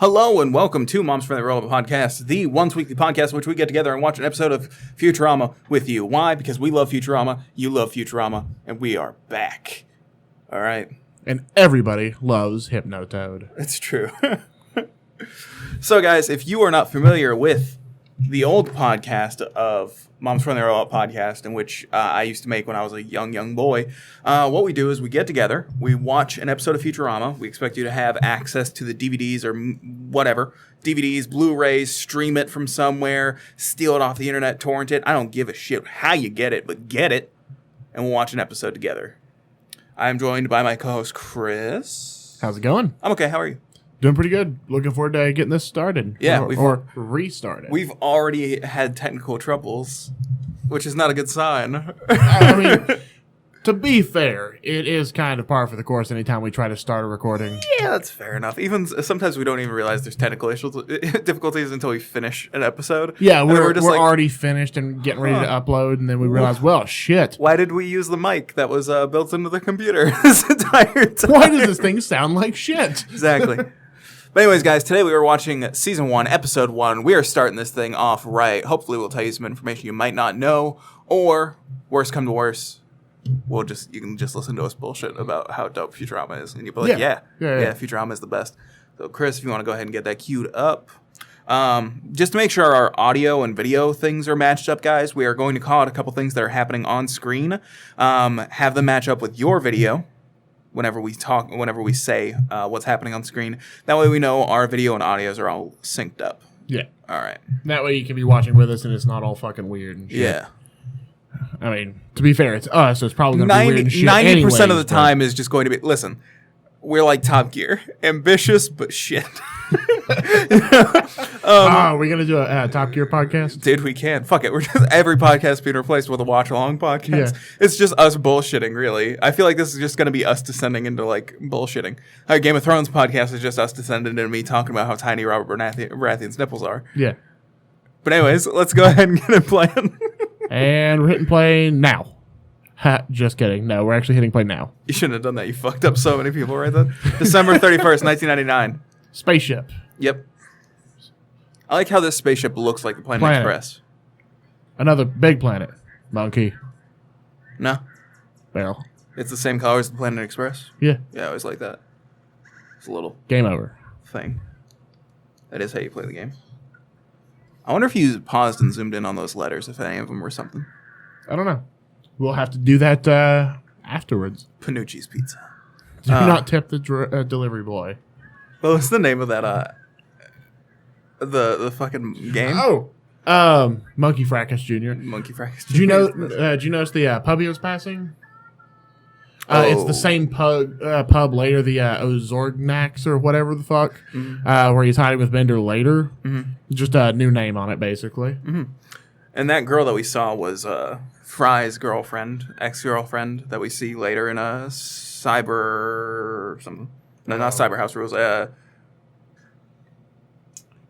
Hello and welcome to Moms Friendly Roll-Up Podcast, the once weekly podcast in which we get together and watch an episode of Futurama with you. Why? Because we love Futurama, you love Futurama, and we are back. All right. And everybody loves Hypnotoad. It's true. So, guys, if you are not familiar with the old podcast of Moms Friendly Roll-Up Podcast, in which I used to make when I was a young boy, what we do is we get together, we watch an episode of Futurama. We expect you to have access to the DVDs or whatever. DVDs, Blu-rays, stream it from somewhere, steal it off the internet, torrent it. I don't give a shit how you get it, but get it, and we'll watch an episode together. I'm joined by my co-host, Chris. How's it going? I'm okay. How are you? Doing pretty good. Looking forward to getting this started. Yeah, or restarted. We've already had technical troubles, which is not a good sign. I mean, to be fair, it is kind of par for the course anytime we try to start a recording. Yeah, that's fair enough. Even sometimes we don't even realize there's technical issues, difficulties until we finish an episode. Yeah, we're just already finished and getting ready to upload, and then we realize, well, shit. Why did we use the mic that was built into the computer this entire time? Why does this thing sound like shit? Exactly. But anyways, guys, today we were watching Season 1, Episode 1. We are starting this thing off right. Hopefully we'll tell you some information you might not know, or, worst come to worst, you can just listen to us bullshit about how dope Futurama is, and you'll be like, yeah, Futurama is the best. So, Chris, if you want to go ahead and get that queued up. Just to make sure our audio and video things are matched up, guys, we are going to call out a couple things that are happening on screen, have them match up with your video. Whenever we say what's happening on screen. That way we know our video and audios are all synced up. Yeah. All right. That way you can be watching with us and it's not all fucking weird and shit. Yeah. I mean, to be fair, it's us, so it's probably going to be weird and shit 90% of the time is just going to be, listen, we're like Top Gear. Ambitious, but shit. Are we going to do a Top Gear podcast? Dude, we can. Fuck it. We're just every podcast being replaced with a Watchalong podcast. Yeah. It's just us bullshitting, really. I feel like this is just going to be us descending into, like, bullshitting. Our Game of Thrones podcast is just us descending into me talking about how tiny Robert Baratheon's nipples are. Yeah. But anyways, let's go ahead and get it playing. And we're hitting play now. Ha, just kidding. No, we're actually hitting play now. You shouldn't have done that. You fucked up so many people right then. December 31st, 1999. Spaceship. Yep. I like how this spaceship looks like the Planet Express. Another big planet. Monkey. No. Barrel. It's the same color as the Planet Express? Yeah. Yeah, I always like that. It's a little... Game over. ...thing. That is how you play the game. I wonder if you paused and zoomed in on those letters, if any of them were something. I don't know. We'll have to do that afterwards. Panucci's Pizza. Do not tip the delivery boy. What was the name of that, the fucking game? Oh, Monkey Fracas Jr. Monkey Fracas Jr. Did you notice the pub he was passing? It's the same pub later, the Ozorgnax or whatever the fuck, where he's hiding with Bender later. Mm-hmm. Just a new name on it, basically. Mm-hmm. And that girl that we saw was Fry's girlfriend, ex-girlfriend, that we see later in a cyber something. No, not Cyber House Rules.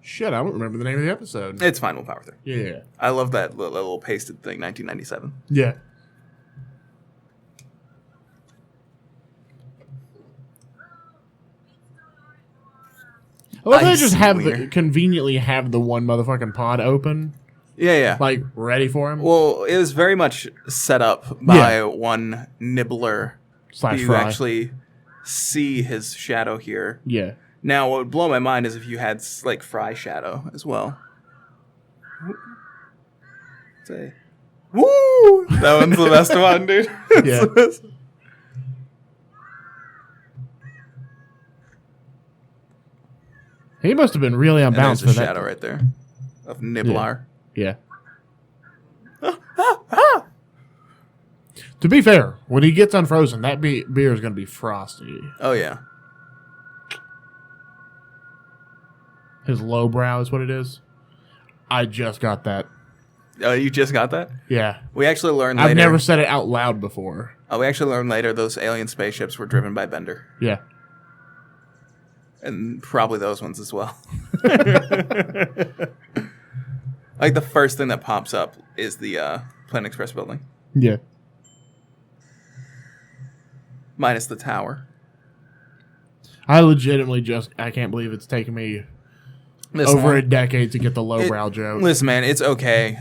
Shit, I don't remember the name of the episode. It's fine. We'll power through. Yeah. I love that little pasted thing, 1997. Yeah. Well, they just conveniently have the one motherfucking pod open. Yeah. Like, ready for him. Well, it was very much set up by one nibbler. /Fry. You actually see his shadow here. Yeah. Now, what would blow my mind is if you had, like, Fry shadow as well. Say, woo! That one's the best one, dude. Yeah. He must have been really unbalanced for that. There's a shadow right there of Nibblar. Yeah. To be fair, when he gets unfrozen, that beer is going to be frosty. Oh, yeah. His lowbrow is what it is. I just got that. Oh, you just got that? Yeah. We actually learned later. I've never said it out loud before. Oh, we actually learned later those alien spaceships were driven by Bender. Yeah. And probably those ones as well. Like, the first thing that pops up is the Planet Express building. Yeah. Minus the tower. I legitimately I can't believe it's taken me over a decade to get the lowbrow joke. Listen, man, it's okay.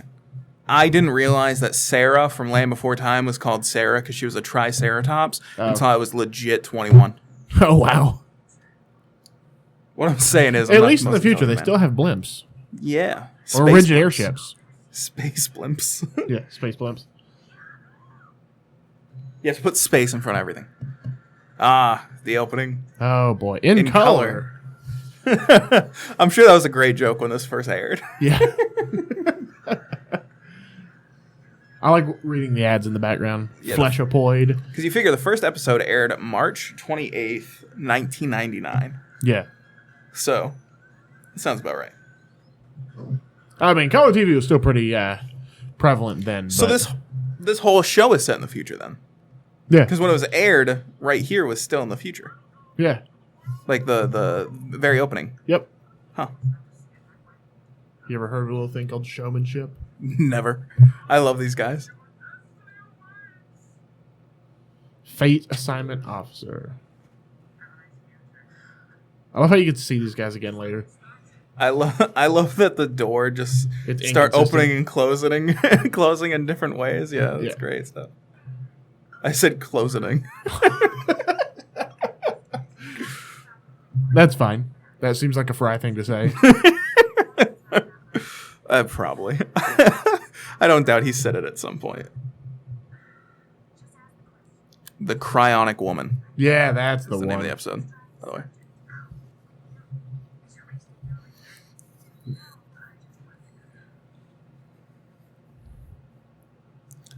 I didn't realize that Sarah from Land Before Time was called Sarah because she was a Triceratops until I was legit 21. Oh, wow. What I'm saying is... At least in the future, they still have blimps. Yeah. Or rigid airships. Space blimps. Yeah, space blimps. You have to put space in front of everything. Ah, the opening. Oh, boy. In color. I'm sure that was a great joke when this first aired. Yeah. I like reading the ads in the background. Yeah, Fleshopoid. Because you figure the first episode aired March 28th, 1999. Yeah. So, that sounds about right. I mean, color TV was still pretty prevalent then. So this whole show is set in the future then? Yeah. Because when it was aired, right here was still in the future. Yeah. Like the very opening. Yep. Huh. You ever heard of a little thing called showmanship? Never. I love these guys. Fate Assignment Officer. I love how you get to see these guys again later. I love that the door just start opening and closing closing in different ways. Yeah, that's great stuff. I said closing. That's fine. That seems like a Fry thing to say. Probably. I don't doubt he said it at some point. The Cryonic Woman. Yeah, that's the name of the episode, by the way.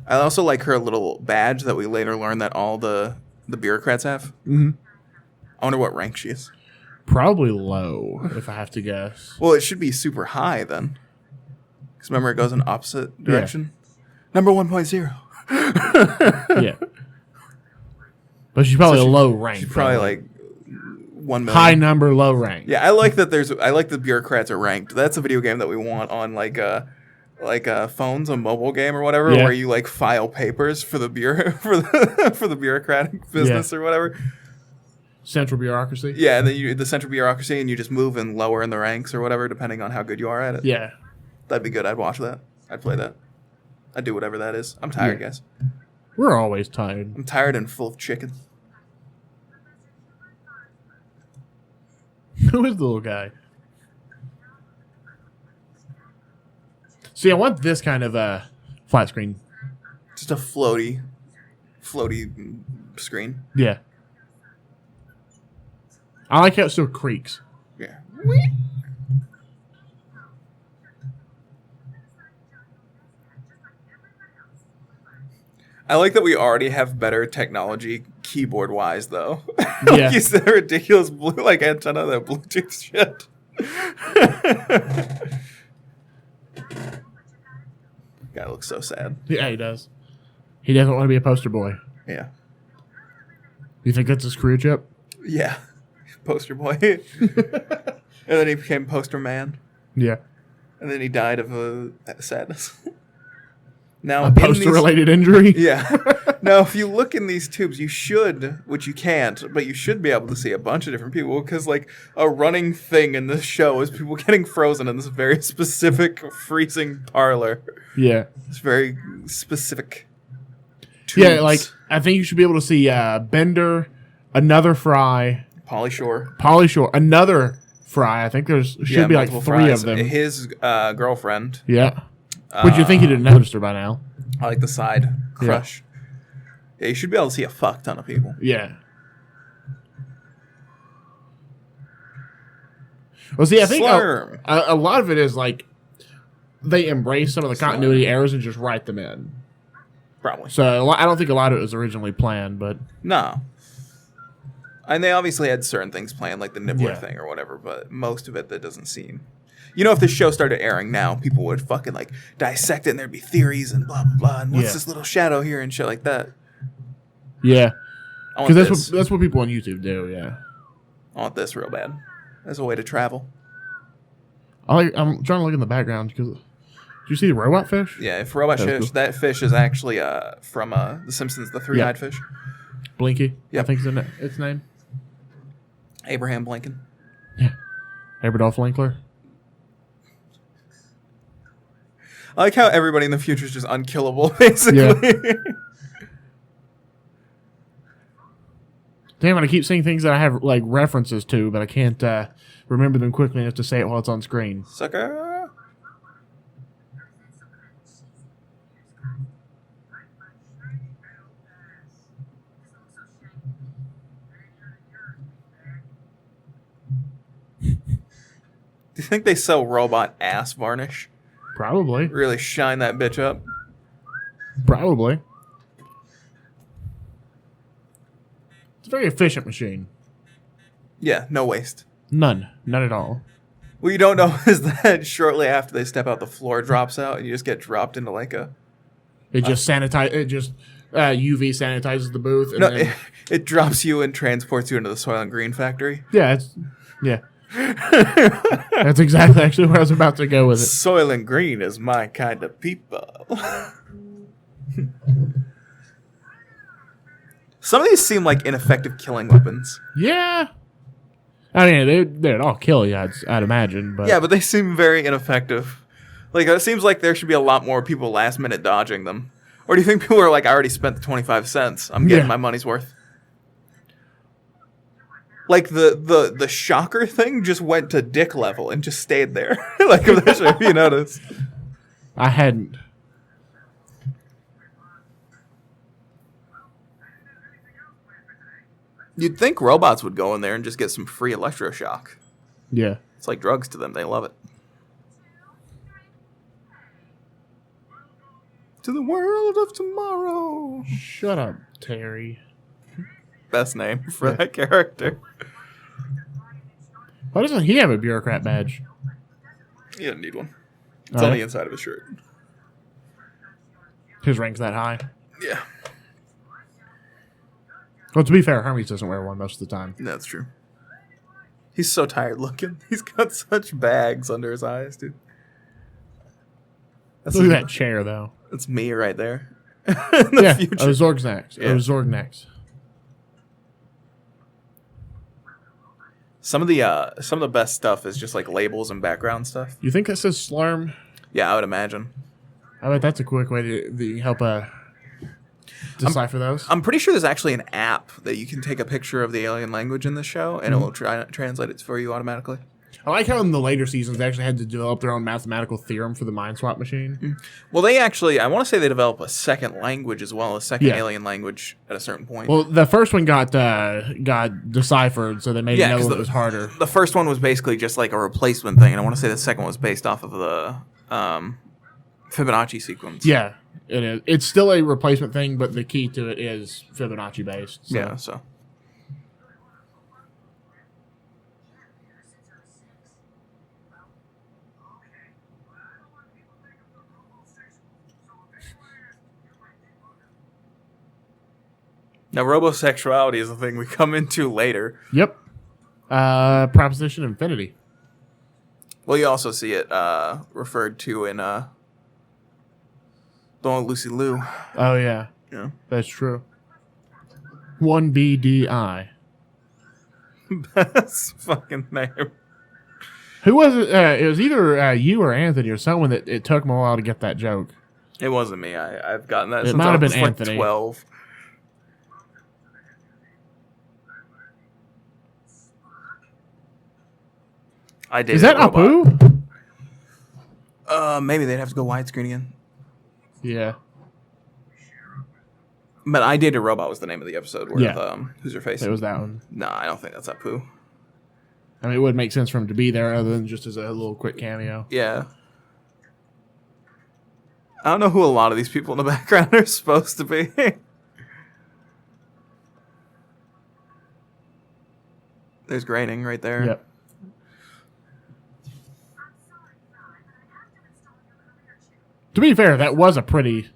I also like her little badge that we later learn that all the bureaucrats have. Mm-hmm. I wonder what rank she is. Probably low, if I have to guess. Well, it should be super high then. Because remember, it goes in opposite direction. Yeah. Number 1.0. Yeah. But she's probably a low rank. She's probably like 1 million. High number, low rank. Yeah, I like that. I like the bureaucrats are ranked. That's a video game that we want on like phones, a mobile game or whatever, where you like file papers for the for the bureaucratic business or whatever. Central bureaucracy. Yeah, and then the central bureaucracy, and you just move and lower in the ranks or whatever, depending on how good you are at it. Yeah, that'd be good. I'd watch that. I'd play that. I'd do whatever that is. I'm tired, guys. We're always tired. I'm tired and full of chicken. Who is the little guy? See, I want this kind of flat screen. Just a floaty screen. Yeah. I like how it still creaks. Yeah. I like that we already have better technology keyboard-wise, though. Yeah. Use that ridiculous blue antenna, that Bluetooth shit. Guy looks so sad. Yeah, he does. He doesn't want to be a poster boy. Yeah. You think that's his career chip? Yeah. Poster boy. And then he became poster man. Yeah. And then he died of sadness. Now, a poster-related injury? Yeah. Now, if you look in these tubes, you should, which you can't, but you should be able to see a bunch of different people, because, like, a running thing in this show is people getting frozen in this very specific freezing parlor. Yeah. It's very specific tubes. Yeah, like, I think you should be able to see Bender, another Fry. Pauly Shore, another Fry. I think should be like 3 of them. His girlfriend. Yeah. Would you think you'd have noticed her by now? I like the side crush. Yeah, you should be able to see a fuck ton of people. Yeah. Well, see, I think a lot of it is like they embrace some of the continuity errors and just write them in. Probably. So I don't think a lot of it was originally planned, but no. And they obviously had certain things planned, like the nibbler thing or whatever, but most of it that doesn't seem. You know, if this show started airing now, people would fucking like dissect it, and there'd be theories and blah blah blah, and what's this little shadow here and shit like that. Yeah, because that's what people on YouTube do. Yeah, I want this real bad as a way to travel. I'm trying to look in the background because. Do you see the robot fish? Yeah, if robot fish, cool. That fish is actually from The Simpsons, the three-eyed fish. Blinky, I think is its name. Abraham Lincoln. Yeah, Aberdolf Linkler. I like how everybody in the future is just unkillable, basically. Yeah. Damn it, I keep seeing things that I have like references to, but I can't remember them quickly enough to say it while it's on screen. Sucker. Do you think they sell robot ass varnish? Probably. Really shine that bitch up. Probably. It's a very efficient machine. Yeah, no waste. None at all. What you don't know is that shortly after they step out, the floor drops out, and you just get dropped into like a... It just UV sanitizes the booth. And No, then, it drops you and transports you into the Soylent Green factory. yeah. That's exactly actually where I was about to go with it. Soylent Green is my kind of people. Some of these seem like ineffective killing weapons. Yeah. I mean, they'd all kill you, I'd imagine. But Yeah, but they seem very ineffective. Like, it seems like there should be a lot more people last minute dodging them. Or do you think people are like, I already spent the 25 cents. I'm getting my money's worth. Like, the shocker thing just went to dick level and just stayed there. Like, I'm not sure if you noticed. I hadn't. You'd think robots would go in there and just get some free electroshock. Yeah. It's like drugs to them. They love it. To the world of tomorrow. Shut up, Terry. Best name for that character. Why doesn't he have a bureaucrat badge? He doesn't need one. It's on the inside of his shirt. His rank's that high. Yeah. Well, to be fair, Hermes doesn't wear one most of the time. That's true. He's so tired looking. He's got such bags under his eyes, dude. Look at that chair, though. That's me right there. Yeah, future. Zorg's next. Yeah. Zorg next. Some of the best stuff is just like labels and background stuff. You think that says Slurm? Yeah, I would imagine. I bet that's a quick way to help decipher those. I'm pretty sure there's actually an app that you can take a picture of the alien language in the show, and it will translate it for you automatically. I like how in the later seasons they actually had to develop their own mathematical theorem for the mind swap machine. Well, they actually, I want to say they develop a second language as well, a second alien language at a certain point. Well, the first one got deciphered, so they made another one that was harder. The first one was basically just like a replacement thing, and I want to say the second one was based off of the Fibonacci sequence. Yeah, it is. It's still a replacement thing, but the key to it is Fibonacci based. So. Yeah, so. Now, robosexuality is a thing we come into later. Yep. Proposition Infinity. Well, you also see it referred to in the one with Lucy Liu. Oh, yeah. Yeah. That's true. 1BDI. Best fucking name. Who was it? It was either you or Anthony or someone that it took them a while to get that joke. It wasn't me. I've gotten that It since might I have was been like Anthony. 12. I did. Is that Apu? Maybe they'd have to go widescreen again. Yeah. But I Dated a Robot was the name of the episode with Who's Her Face. It was that one. No, I don't think that's Apu. I mean, it would make sense for him to be there other than just as a little quick cameo. Yeah. I don't know who a lot of these people in the background are supposed to be. There's Graining right there. Yep. To be fair, that was a pretty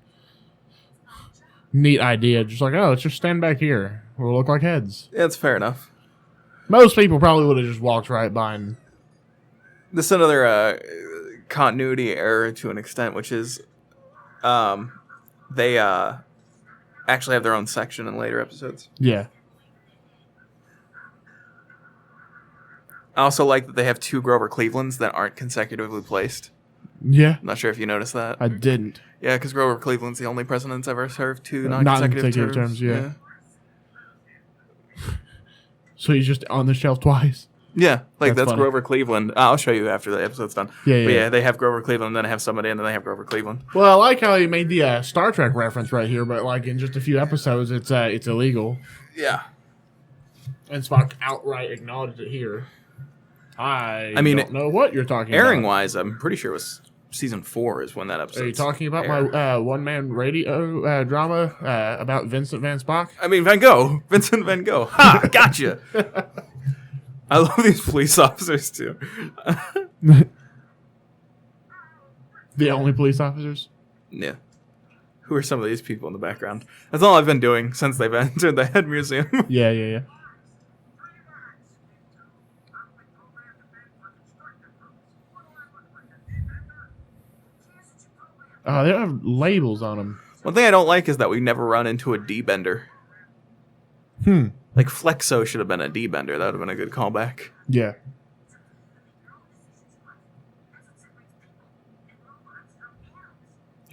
neat idea. Just like, oh, let's just stand back here. We'll look like heads. Yeah, it's fair enough. Most people probably would have just walked right by and... This is another continuity error to an extent, which is they actually have their own section in later episodes. Yeah. I also like that they have two Grover Clevelands that aren't consecutively placed. Yeah. I'm not sure if you noticed that. I didn't. Yeah, because Grover Cleveland's the only president that's ever served two Non-consecutive terms, yeah. So he's just on the shelf twice? Yeah, like that's funny. Grover Cleveland. I'll show you after the episode's done. Yeah. But yeah, they have Grover Cleveland, then they have somebody, and then they have Grover Cleveland. Well, I like how he made the Star Trek reference right here, but like in just a few episodes, it's illegal. Yeah. And Spock outright acknowledged it here. I mean, don't know what you're talking airing about. wise, I'm pretty sure it was season 4 is when that episode. Are you talking about my one-man radio drama about Vincent Van Spock? I mean, Van Gogh. Vincent Van Gogh. Ha! Gotcha! I love these police officers, too. The only police officers? Yeah. Who are some of these people in the background? That's all I've been doing since they've entered the head museum. Yeah. Oh, they have labels on them. One thing I don't like is that we never run into a D-bender. Like, Flexo should have been a D-bender. That would have been a good callback. Yeah.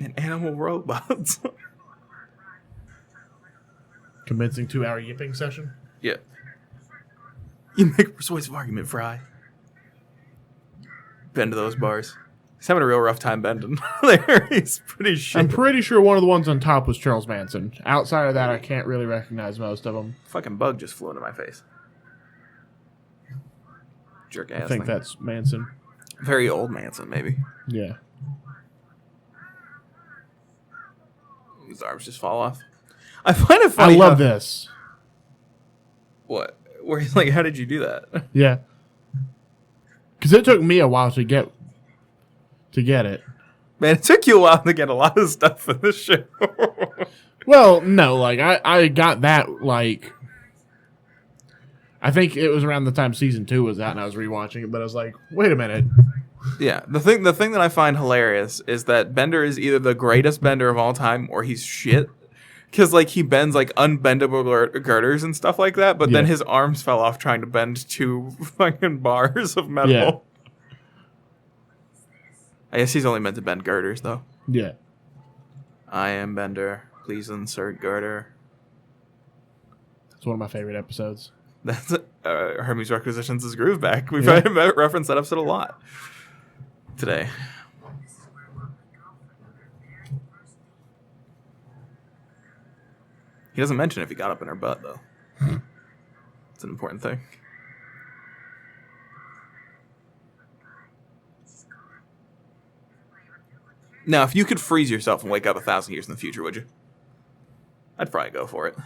And animal robots. Convincing 2-hour yipping session? Yeah. You make a persuasive argument, Fry. Bend to those bars. He's having a real rough time bending there. He's pretty shit. I'm pretty sure one of the ones on top was Charles Manson. Outside of that, I can't really recognize most of them. Fucking bug just flew into my face. Jerk ass I think thing. that's Manson. Very old Manson, maybe. Yeah. His arms just fall off. I find it funny. I love this. What? Where he's like, how did you do that? Yeah. Because it took me a while to get it. Man, it took you a while to get a lot of stuff in this show. Well, no, like I got that like I think it was around the time season 2 was out and I was rewatching it, but I was like, wait a minute. Yeah, the thing that I find hilarious is that Bender is either the greatest Bender of all time or he's shit. Because, like, he bends, like, unbendable girders and stuff like that, but then his arms fell off trying to bend 2 fucking bars of metal. Yeah. I guess he's only meant to bend girders, though. Yeah. I am Bender. Please insert girder. It's one of my favorite episodes. That's Hermes Requisitions' Groove Back. We've referenced that episode a lot today. He doesn't mention if he got up in her butt, though. It's an important thing. Now, if you could freeze yourself and wake up 1,000 years in the future, would you? I'd probably go for it.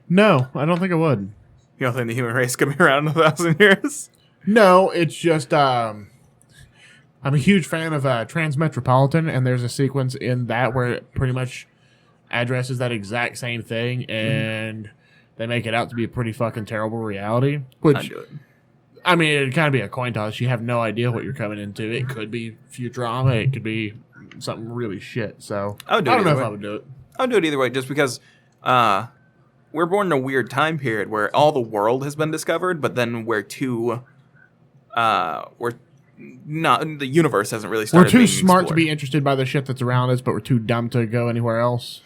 No, I don't think I would. You don't think the human race could be around in 1,000 years? No, it's just I'm a huge fan of Transmetropolitan, and there's a sequence in that where it pretty much addresses that exact same thing, and they make it out to be a pretty fucking terrible reality. Which, I'd do it. I mean, it'd kind of be a coin toss. You have no idea what you're coming into. It could be Futurama. It could be something really shit. So I don't know if I would do it. I would do it either way, just because we're born in a weird time period where all the world has been discovered, but then we're not, the universe hasn't really started. We're too being smart to explored. be interested by the shit that's around us, but we're too dumb to go anywhere else.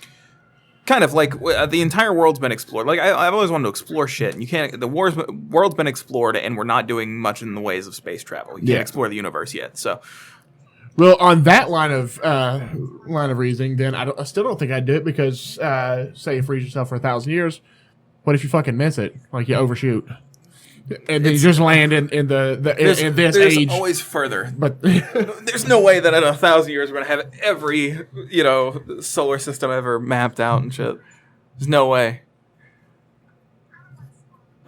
Kind of like the entire world's been explored. Like I've always wanted to explore shit, and you can't. The world's been explored, and we're not doing much in the ways of space travel. You can't explore the universe yet. So, well, on that line of reasoning, then I still don't think I'd do it because say you freeze yourself for 1,000 years. What if you fucking miss it? Like you overshoot. And then you just land in this there's age. always further. But there's no way that in 1,000 years we're gonna have every solar system ever mapped out and shit. There's no way.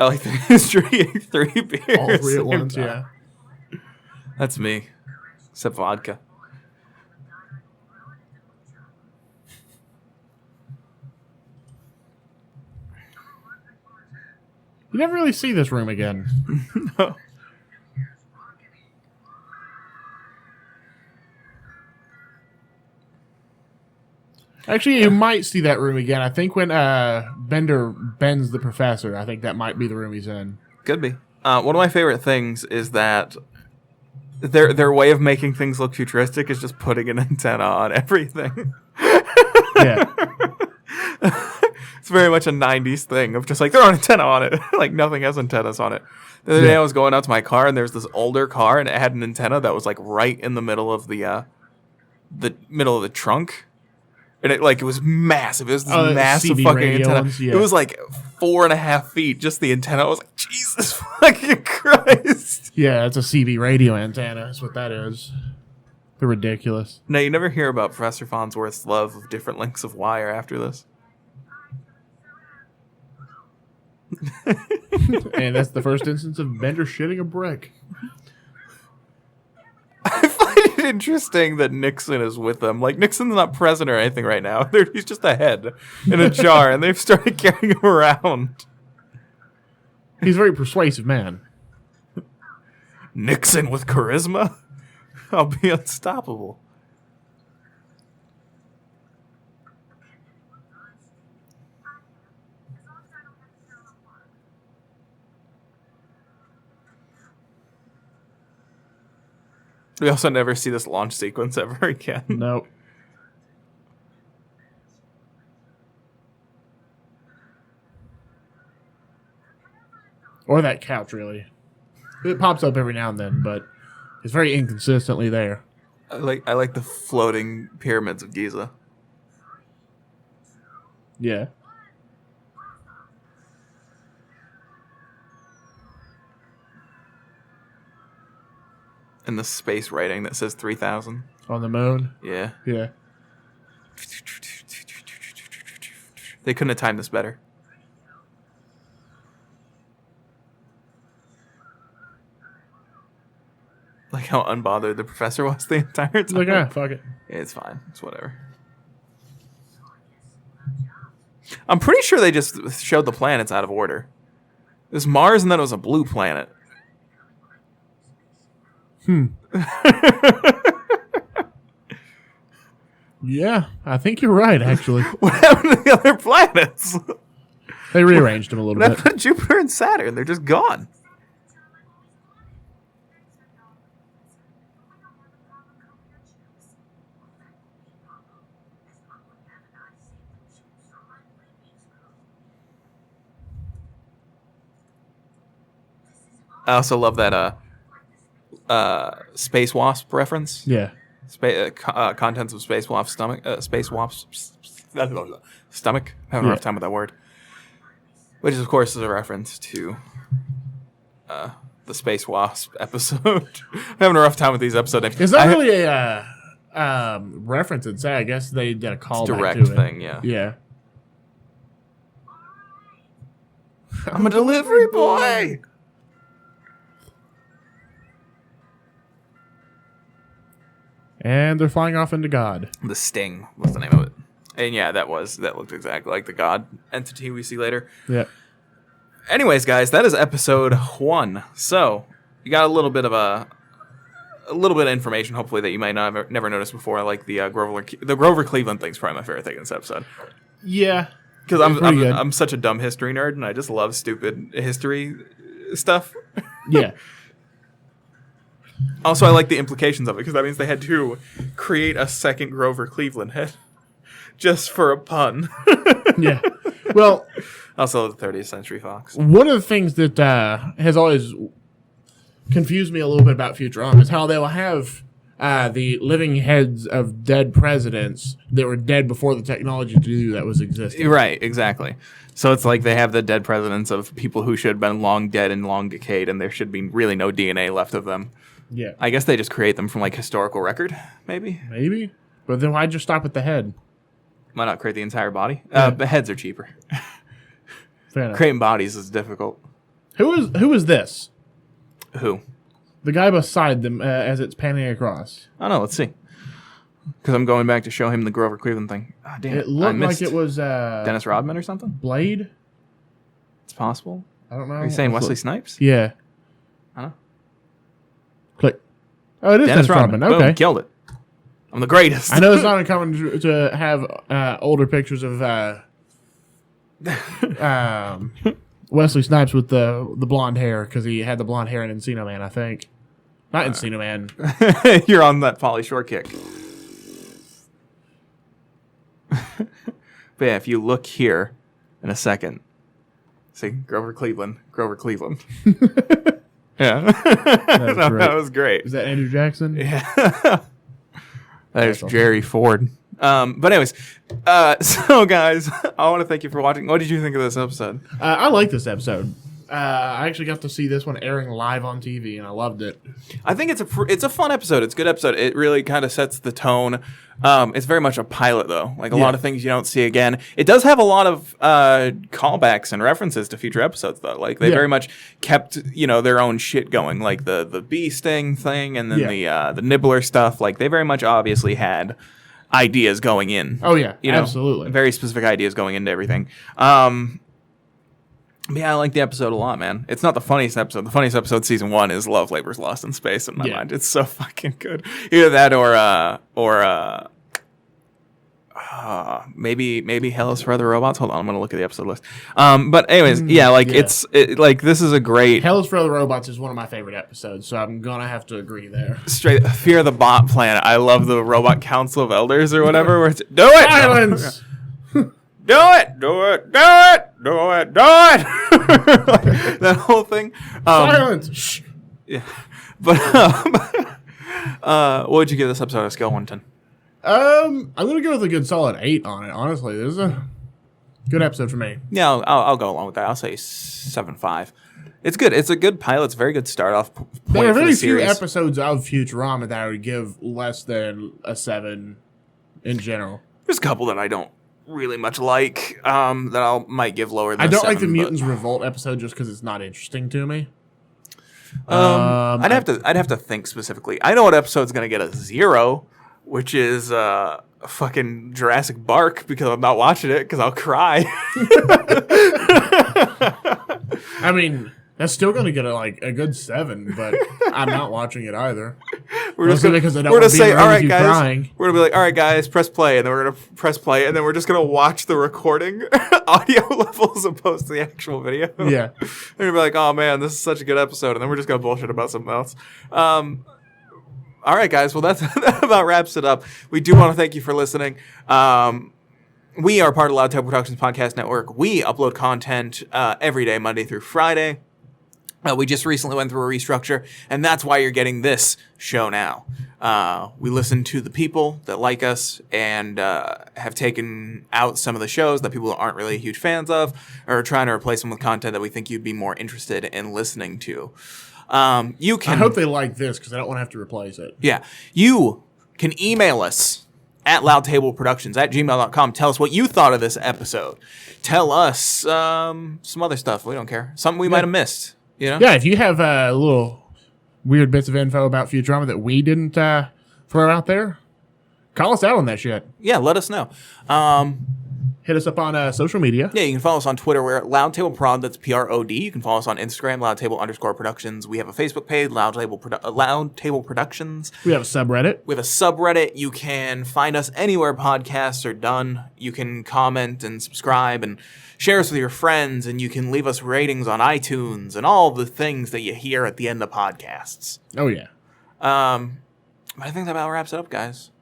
I like the history of 3 beers. all 3 at once, yeah. That's me, except vodka. You never really see this room again. No. Actually, you might see that room again. I think when Bender bends the professor, I think that might be the room he's in. Could be. One of my favorite things is that their way of making things look futuristic is just putting an antenna on everything. Yeah. It's very much a 90s thing of just like, throw an antenna on it. Like, nothing has antennas on it. The other day I was going out to my car, and there's this older car, and it had an antenna that was like right in the middle of the middle of the trunk. And it was massive. It was this massive CB fucking radio antenna. ones, yeah. It was like 4.5 feet, just the antenna. I was like, Jesus fucking Christ. Yeah, it's a CB radio antenna. That's what that is. They're ridiculous. No, you never hear about Professor Farnsworth's love of different lengths of wire after this. And that's the first instance of Bender shitting a brick. I find it interesting that Nixon is with them. Like, Nixon's not president or anything right now. He's just a head in a jar, and they've started carrying him around. He's a very persuasive man. Nixon with charisma? I'll be unstoppable. We also never see this launch sequence ever again. Nope. Or that couch, really. It pops up every now and then, but it's very inconsistently there. I like the floating pyramids of Giza. Yeah. And the space writing that says 3000. On the moon. Yeah. Yeah. They couldn't have timed this better. Like how unbothered the professor was the entire time. Like, fuck it. It's fine. It's whatever. I'm pretty sure they just showed the planets out of order. It was Mars, and then it was a blue planet. Yeah, I think you're right, actually. What happened to the other planets? They rearranged them a little What bit. happened to Jupiter and Saturn? They're just gone. I also love that Space Wasp reference. Yeah. Contents of Space Wasp's stomach. Space Wasp's stomach. I'm having a rough time with that word. Which, of course, is a reference to the Space Wasp episode. I'm having a rough time with these episode names. Is that really a reference? I'd say. I guess they did a callback direct to it. thing, yeah. Yeah. I'm a delivery boy. And they're flying off into God. The Sting was the name of it. And yeah, that looked exactly like the God entity we see later. Yeah. Anyways, guys, that is episode 1. So you got a little bit of information, hopefully, that you might not have never noticed before. Like the Grover Cleveland thing's probably my favorite thing in this episode. Yeah. Because I'm such a dumb history nerd, and I just love stupid history stuff. Yeah. Also, I like the implications of it, because that means they had to create a second Grover Cleveland head just for a pun. Yeah. Well, also the 30th Century Fox. One of the things that has always confused me a little bit about Futurama is how they will have the living heads of dead presidents that were dead before the technology to do that was existing. Right, exactly. So it's like they have the dead presidents of people who should have been long dead and long decayed, and there should be really no DNA left of them. Yeah. I guess they just create them from, like, historical record, maybe? Maybe. But then why'd you stop at the head? Why not create the entire body? Yeah. The heads are cheaper. Fair enough. Creating bodies is difficult. Who is this? Who? The guy beside them as it's panning across. I don't know. Let's see. Because I'm going back to show him the Grover Cleveland thing. Oh, damn. It looked like it was Dennis Rodman or something? Blade? It's possible. I don't know. Are you saying Wesley Snipes? Yeah. I don't know. Click. Oh, it is Dennis Rodman. Boom, Okay. killed it. I'm the greatest. I know it's not uncommon to have older pictures of Wesley Snipes with the blonde hair, because he had the blonde hair in Encino Man, I think. Not Encino Man. You're on that Pauly Shore kick. But yeah, if you look here in a second, see Grover Cleveland. Yeah. That was great. Is that Andrew Jackson? Yeah. There's Jerry Ford. But anyways, so guys, I want to thank you for watching. What did you think of this episode? I like this episode. I actually got to see this one airing live on TV, and I loved it. I think it's a fun episode. It's a good episode. It really kind of sets the tone. It's very much a pilot, though. Like a lot of things you don't see again. It does have a lot of callbacks and references to future episodes, though. Like they very much kept their own shit going, like the bee sting thing, and then the nibbler stuff. Like they very much obviously had ideas going in. Oh yeah, absolutely. Very specific ideas going into everything. Yeah, I like the episode a lot, man. It's not the funniest episode. The funniest episode, season 1, is Love Labor's Lost in Space in my mind. It's so fucking good. Either that or maybe Hell is for Other Robots. Hold on, I'm gonna look at the episode list. But anyways, it's like this is a great. Hell is for Other Robots is one of my favorite episodes, so I'm gonna have to agree there. Straight Fear of the Bot Planet. I love the Robot Council of Elders or whatever. Where it's, do it, silence. Do it! Do it! Do it! Do it! Do it! Like, that whole thing. Silence! Shh. Yeah. But, what would you give this episode on a scale of 1 to 10? I'm going to go with a good solid 8 on it, honestly. This is a good episode for me. Yeah, I'll go along with that. I'll say 7.5. It's good. It's a good pilot. It's a very good start-off point for the series. There are very few episodes of Futurama that I would give less than a 7 in general. There's a couple that I don't really much like that I might give lower than I don't 7, like the Mutants Revolt episode just because it's not interesting to me. I'd have to think specifically. I know what episode's gonna get a 0, which is fucking Jurassic Bark, because I'm not watching it because I'll cry. I mean, that's still gonna get a good 7, but I'm not watching it either. We're just gonna say, all right, guys. Crying. We're gonna be like, all right, guys, press play, and then we're gonna press play, and then we're just gonna watch the recording audio level as opposed to the actual video. Yeah, and we're be like, oh man, this is such a good episode, and then we're just gonna bullshit about something else. All right, guys. Well, that about wraps it up. We do want to thank you for listening. We are part of Loud Table Productions Podcast Network. We upload content every day, Monday through Friday. We just recently went through a restructure, and that's why you're getting this show now. We listen to the people that like us and have taken out some of the shows that people aren't really huge fans of, or trying to replace them with content that we think you'd be more interested in listening to. You can. I hope they like this because I don't want to have to replace it. Yeah. You can email us at loudtableproductions@gmail.com. Tell us what you thought of this episode. Tell us some other stuff. We don't care. Something we might have missed. You know? Yeah, if you have little weird bits of info about Futurama that we didn't throw out there, call us out on that shit. Yeah, let us know. Hit us up on social media. Yeah, you can follow us on Twitter. We're at LoudTableProd. That's PROD. You can follow us on Instagram, LoudTable_Productions. We have a Facebook page, Loud Table Productions. We have a subreddit. We have a subreddit. You can find us anywhere podcasts are done. You can comment and subscribe and share us with your friends, and you can leave us ratings on iTunes and all the things that you hear at the end of podcasts. Oh, yeah. I think that about wraps it up, guys.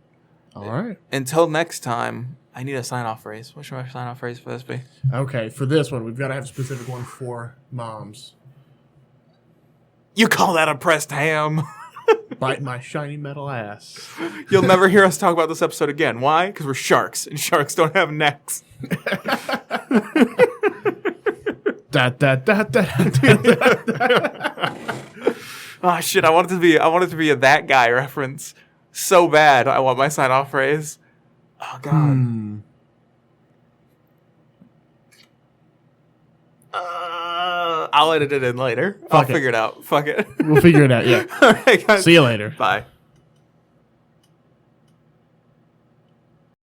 All right. Until next time, I need a sign-off phrase. What should my sign-off phrase for this be? Okay, for this one, we've got to have a specific one for moms. You call that a pressed ham? Bite my shiny metal ass. You'll never hear us talk about this episode again. Why? Because we're sharks, and sharks don't have necks. Oh shit! I want it to be a That Guy reference so bad. I want my sign-off phrase. Oh god. I'll edit it in later. I'll figure it out. Fuck it. We'll figure it out. Yeah. All right, guys. See you later. Bye.